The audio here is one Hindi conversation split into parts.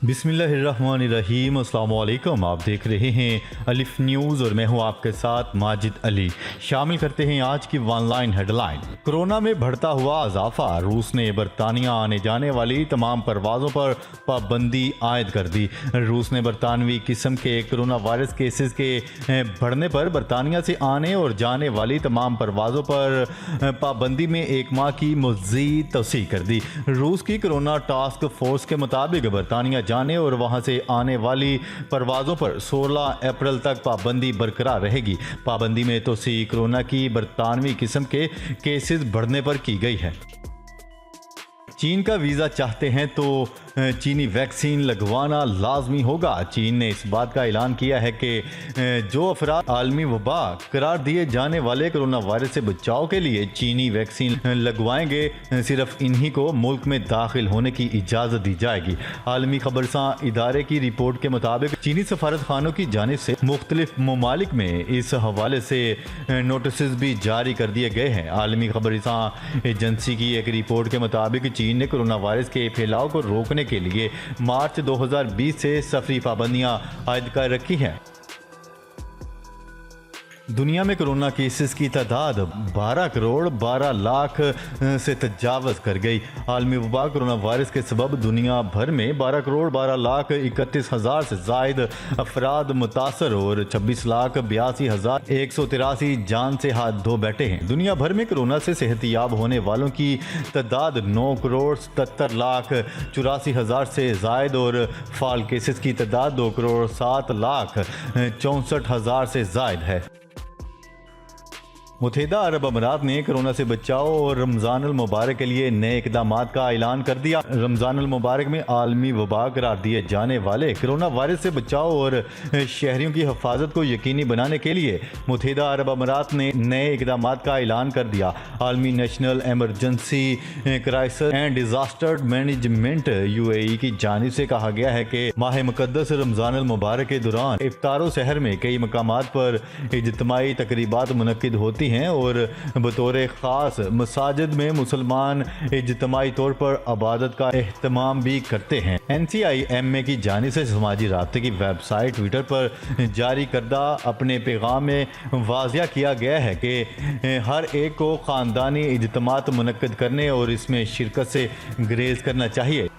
बिस्मिल्लाहिर्रहमानिर्रहीम। अस्सलाम वालेकुम। आप देख रहे हैं अलिफ न्यूज़ और मैं हूं आपके साथ माजिद अली। शामिल करते हैं आज की ऑनलाइन हेडलाइन। कोरोना में बढ़ता हुआ इजाफा, रूस ने बरतानिया आने जाने वाली तमाम परवाज़ों पर पाबंदी आयद कर दी। रूस ने बरतानवी किस्म के कोरोना वायरस केसेस के बढ़ने पर बरतानिया से आने और जाने वाली तमाम परवाज़ों पर पाबंदी में एक माह की मज़ीद तौसीह कर दी। रूस की कोरोना टास्क फोर्स के मुताबिक बरतानिया जाने और वहां से आने वाली परवाज़ों पर 16 अप्रैल तक पाबंदी बरकरार रहेगी। पाबंदी में तौसीह कोरोना की बरतानवी किस्म के केसेस बढ़ने पर की गई है। चीन का वीज़ा चाहते हैं तो चीनी वैक्सीन लगवाना लाजमी होगा। चीन ने इस बात का ऐलान किया है कि जो अफराद आलमी वबा करार दिए जाने वाले कोरोना वायरस से बचाव के लिए चीनी वैक्सीन लगवाएंगे, सिर्फ इन्हीं को मुल्क में दाखिल होने की इजाज़त दी जाएगी। आलमी खबरसां इदारे की रिपोर्ट के मुताबिक चीनी सफारत खानों की जानिब से मुख्तलिफ ममालिक में इस हवाले से नोटिस भी जारी कर दिए गए हैं। आलमी खबरसां एजेंसी की एक रिपोर्ट के मुताबिक चीन ने कोरोना वायरस के फैलाव को रोकने के लिए मार्च 2020 से सफरी पाबंदियां आयद कर रखी हैं। दुनिया में कोरोना केसेस की तादाद 12 करोड़ 12 लाख से तजावज़ कर गई। आलमी वबा कोरोना वायरस के सबब दुनिया भर में 12 करोड़ 12 लाख 31 हज़ार से जायद अफराद मुतासर और 26 लाख 82 हज़ार 183 जान से हाथ धो बैठे हैं। दुनिया भर में कोरोना से सेहतियाब होने वालों की तादाद 9 करोड़ 77 लाख 84 हज़ार से जायद और फाल केसेस की तादाद 2 करोड़ 7 लाख 64 हज़ार से जायद है। मुत्तहिदा अरब अमीरात ने कोरोना से बचाव और रमज़ान अल मुबारक के लिए नए इक़दाम का ऐलान कर दिया। रमज़ान अल मुबारक में आलमी वबा करार दिए जाने वाले कोरोना वायरस से बचाव और शहरियों की हिफाजत को यकीनी बनाने के लिए मुत्तहिदा अरब अमीरात ने नए इक़दाम का ऐलान कर दिया। आलमी national emergency crisis and disaster management UAE की जानिब से कहा गया है कि माह मुक़द्दस रमज़ान अल मुबारक के दौरान इफ्तार शहर में कई मकामात पर इज्तिमाई तकरीबात मुनक्किद होती हैं और बतौर ख़ास मसाजिद में मुसलमान इज्तिमाई तौर पर इबादत का एहतमाम भी करते हैं। NCIMA की जानिब से समाजी राब्ते की वेबसाइट ट्विटर पर जारी करदा अपने पैगाम में वाज़िया किया गया है कि हर एक को ख़ानदानी इज्तिमात मुनक्किद करने और इसमें शिरकत से गुरेज करना चाहिए।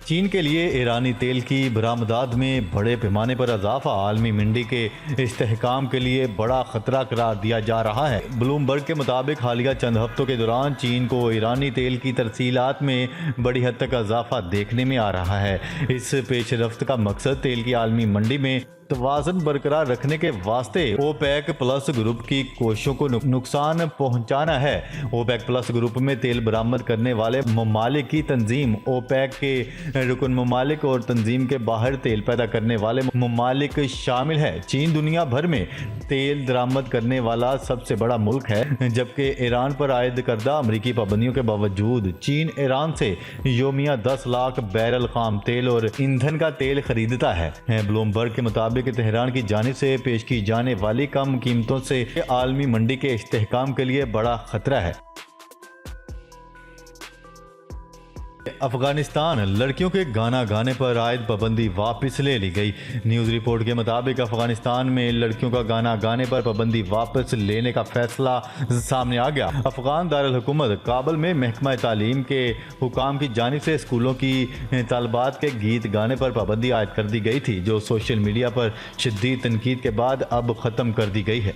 चीन के लिए ईरानी तेल की बरामदात में बड़े पैमाने पर इजाफा आलमी मंडी के इस्तेहकाम के लिए बड़ा खतरा करार दिया जा रहा है। ब्लूमबर्ग के मुताबिक हालिया चंद हफ्तों के दौरान चीन को ईरानी तेल की तरसीलात में बड़ी हद तक इजाफा देखने में आ रहा है। इस पेशरफ्त का मकसद तेल की आलमी मंडी में तवाज़ुन बरकरार रखने के वास्ते ओपेक प्लस ग्रुप की कोशिशों को नुकसान पहुंचाना है। ओपेक प्लस ग्रुप में तेल बरामद करने वाले ममालिक की तंजीम ओपेक के रुकन ममालिक और तंजीम के बाहर तेल पैदा करने वाले ममालिक शामिल है। चीन दुनिया भर में तेल दरामद करने वाला सबसे बड़ा मुल्क है, जबकि ईरान पर आयद करदा अमरीकी पाबंदियों के बावजूद चीन ईरान से योमिया 10 लाख बैरल खाम तेल और ईंधन का तेल खरीदता है। ब्लूमबर्ग के मुताबिक तेहरान की जानिब से पेश की जाने वाली कम कीमतों से आलमी मंडी के इस्तेहकाम के लिए बड़ा खतरा है। अफगानिस्तान लड़कियों के गाना गाने पर आयद पाबंदी वापस ले ली गई। न्यूज़ रिपोर्ट के मुताबिक अफगानिस्तान में लड़कियों का गाना गाने पर पाबंदी वापस लेने का फैसला सामने आ गया। अफगान दारुल हुकूमत काबुल में महकमा तालीम के हुकाम की जानिब से स्कूलों की तालबात के गीत गाने पर पाबंदी आयद कर दी गई थी, जो सोशल मीडिया पर शदीद तनकीद के बाद अब ख़त्म कर दी गई है।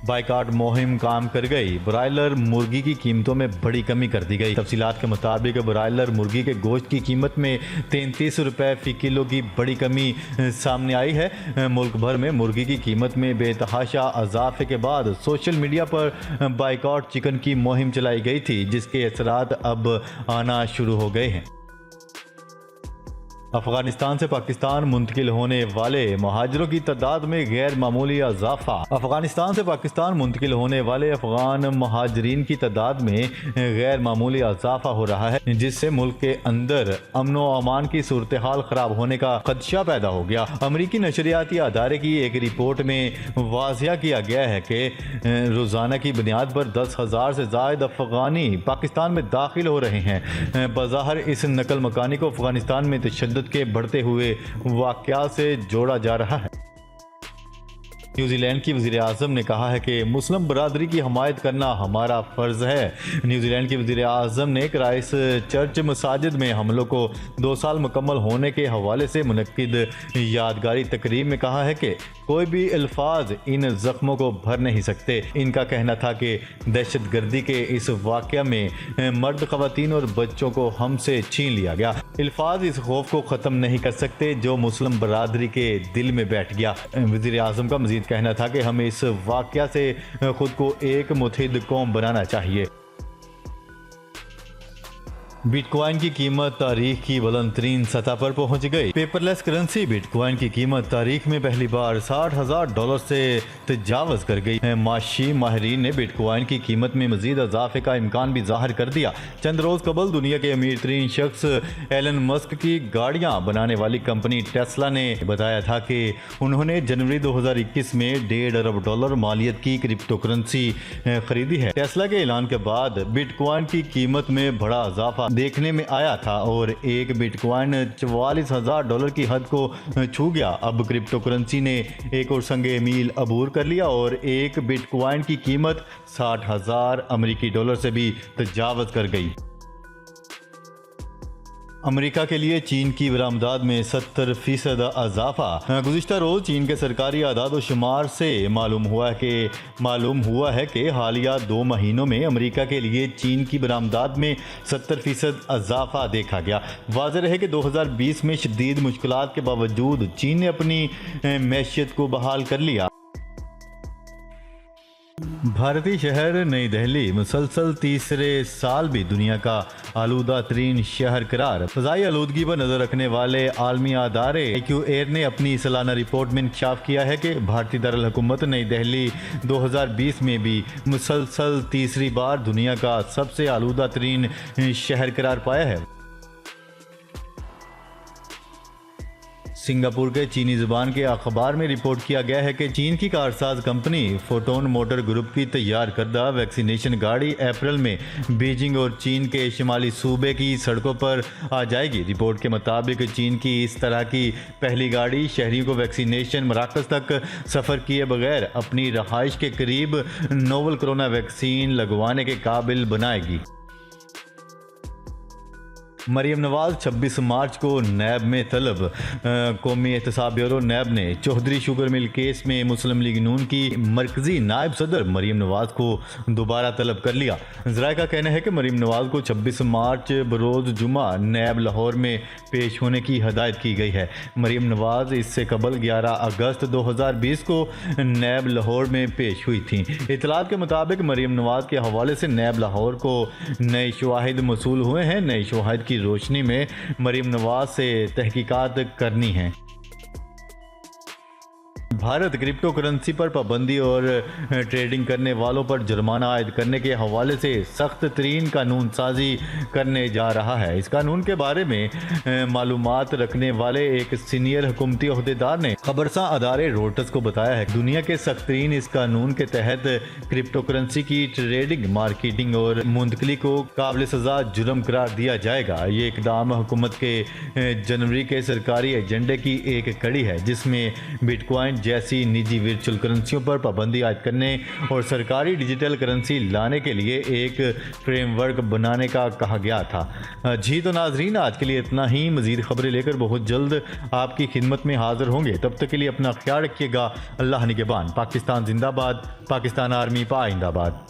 बाइकाट मुहिम काम कर गई। ब्रायलर मुर्गी की कीमतों में बड़ी कमी कर दी गई। तफसीलात के मुताबिक ब्रायलर मुर्गी के गोश्त की कीमत में 33 रुपये फ़ी किलो की बड़ी कमी सामने आई है। मुल्क भर में मुर्गी की कीमत में बेतहाशा इजाफे के बाद सोशल मीडिया पर बाइकाट चिकन की मुहिम चलाई गई थी, जिसके असरात अब आना शुरू हो गए हैं। अफगानिस्तान से पाकिस्तान मुंतकिल होने वाले महाजरों की तादाद में गैर मामूली इजाफा। अफगानिस्तान से पाकिस्तान मुंतकिल होने वाले अफगान महाजरीन की तादाद में गैर मामूली इजाफा हो रहा है, जिससे मुल्क के अंदर अमन व अमान की सूरत हाल खराब होने का खदशा पैदा हो गया। अमरीकी नशरियाती अदारे की एक रिपोर्ट में वाजिया किया गया है कि रोजाना की बुनियाद पर 10,000 से ज्यादा अफगानी पाकिस्तान में दाखिल हो रहे हैं। बज़ाहिर इस नकल मकानी को अफगानिस्तान में तशद्दुद के बढ़ते हुए वाक़या से जोड़ा जा रहा है। न्यूजीलैंड की वज़ीर-ए-आज़म ने कहा है कि मुस्लिम बरादरी की हमायत करना हमारा फ़र्ज़ है। न्यूजीलैंड के वज़ीर-ए-आज़म ने क्राइस्ट चर्च मसाजिद में हमलों को 2 साल मुकम्मल होने के हवाले से मुनक्किद यादगारी तकरीब में कहा है कि कोई भी अल्फाज इन जख्मों को भर नहीं सकते। इनका कहना था कि दहशतगर्दी के इस वाक़या में मर्द, ख़वातीन और बच्चों को हमसे छीन लिया गया। अल्फाज इस खौफ को ख़त्म नहीं कर सकते जो मुस्लिम बरादरी के दिल में बैठ गया। वज़ीर-ए-आज़म का मज़ीद कहना था कि हमें इस वाक़या से खुद को एक मुत्तहिद कौम बनाना चाहिए। बिटकॉइन की कीमत तारीख की बुलंद तरीन सतह पर पहुंच गई। पेपरलेस करेंसी बिटकॉइन की कीमत तारीख में पहली बार $60,000 से तजावज़ कर गई। माशी माहिरीन ने बिटकॉइन की कीमत में मजीद इजाफे का इम्कान भी जाहिर कर दिया। चंद रोज कबल दुनिया के अमीर तरीन शख्स एलन मस्क की गाड़ियां बनाने वाली कंपनी टेस्ला ने बताया था कि उन्होंने जनवरी 2021 में $1.5 अरब मालियत की क्रिप्टो करेंसी खरीदी है। टेस्ला के ऐलान के बाद बिटकॉइन की कीमत में बड़ा इजाफा देखने में आया था और एक बिटकॉइन $44,000 की हद को छू गया। अब क्रिप्टो करेंसी ने एक और संगे मील अबूर कर लिया और एक बिटकॉइन की कीमत $60,000 से भी तजावज़ कर गई। अमेरिका के लिए चीन की बरामदात में 70% इजाफा। गुज़िश्ता रोज चीन के सरकारी आदाद व शुमार से मालूम हुआ है कि हालिया 2 महीनों में अमेरिका के लिए चीन की बरामदात में 70% इजाफा देखा गया। वाज़ेह है कि 2020 में शदीद मुश्किलात के बावजूद चीन ने अपनी मैशियत को बहाल कर लिया। भारतीय शहर नई दिल्ली मुसलसल तीसरे साल भी दुनिया का आलूदा तरीन शहर करार। फ़ज़ाई आलूदगी पर नजर रखने वाले आलमी अदारे IQ एयर ने अपनी सालाना रिपोर्ट में इंकशाफ किया है कि भारतीय दारुल हुकूमत नई दिल्ली 2020 में भी मुसलसल तीसरी बार दुनिया का सबसे आलूदा तरीन शहर करार पाया है। सिंगापुर के चीनी ज़ुबान के अखबार में रिपोर्ट किया गया है कि चीन की Karsaz company photon motor group की तैयार करदा वैक्सीनेशन गाड़ी अप्रैल में बीजिंग और चीन के शुमाली सूबे की सड़कों पर आ जाएगी। रिपोर्ट के मुताबिक चीन की इस तरह की पहली गाड़ी शहरियों को वैक्सीनेशन मराकज़ तक सफ़र किए बगैर अपनी रहाइश के करीब नोवल कोरोना वैक्सीन लगवाने के काबिल बनाएगी। मरीम नवाज 26 मार्च को नैब में तलब। कौमी एहतसाब ब्यूरो नैब ने चौधरी शुगर मिल केस में मुस्लिम लीग नून की मरकजी नायब सदर मरीम नवाज को दोबारा तलब कर लिया। ज़राए का कहना है कि मरीम नवाज को 26 मार्च बरोज़ जुमा नैब लाहौर में पेश होने की हदायत की गई है। मरीम नवाज इससे कबल 11 अगस्त 2020 को नैब लाहौर में पेश हुई थी। इतलात के मुताबिक मरीम नवाज के हवाले से नैब लाहौर को नए शवाहिद मसूल हुए हैं। नए शवाहिद की रोशनी में मरीम नवाज से तहकीकात करनी है। भारत क्रिप्टो करेंसी पर पाबंदी और ट्रेडिंग करने वालों पर जुर्माना आयद करने के हवाले से सख्त तरीन कानून साजी करने जा रहा है। इस कानून के बारे में मालूमात रखने वाले एक सीनियर हुकूमती अहदेदार ने खबरसा अदारे रोटर्स को बताया है दुनिया के सख्त तरीन इस कानून के तहत क्रिप्टो करेंसी की ट्रेडिंग, मार्केटिंग और मुंतकली को काबिल सजा जुर्म करार दिया जाएगा। ये इकदाम हुकूमत के जनवरी के सरकारी एजेंडे की एक कड़ी है जिसमें बिटकॉइन जैसी निजी वर्चुअल करेंसियों पर पाबंदी आयद करने और सरकारी डिजिटल करेंसी लाने के लिए एक फ्रेमवर्क बनाने का कहा गया था। जी तो नाजरीन, आज के लिए इतना ही। मजीद खबरें लेकर बहुत जल्द आपकी खिदमत में हाजिर होंगे। तब तक के लिए अपना ख्याल रखिएगा। अल्लाह निगहबान। पाकिस्तान जिंदाबाद। पाकिस्तान आर्मी पाइंदाबाद।